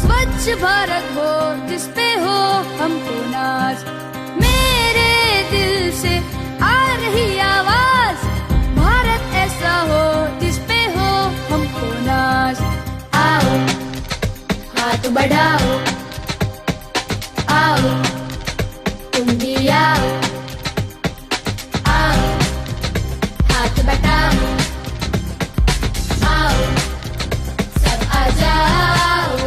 स्वच्छ भारत हो जिस पे हो हमको नाज, मेरे दिल से आ रही आवाज, भारत ऐसा हो जिस पे हो हमको नाज। आओ हाथ बढ़ाओ, आओ तुम भी आओ, आओ हाथ बढ़ाओ, आओ सब आ जाओ।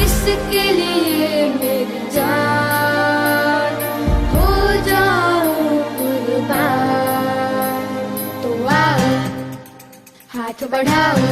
इसके लिए मेरी जान हो जाऊं कुर्बान। तो आओ हाथ बढ़ाओ,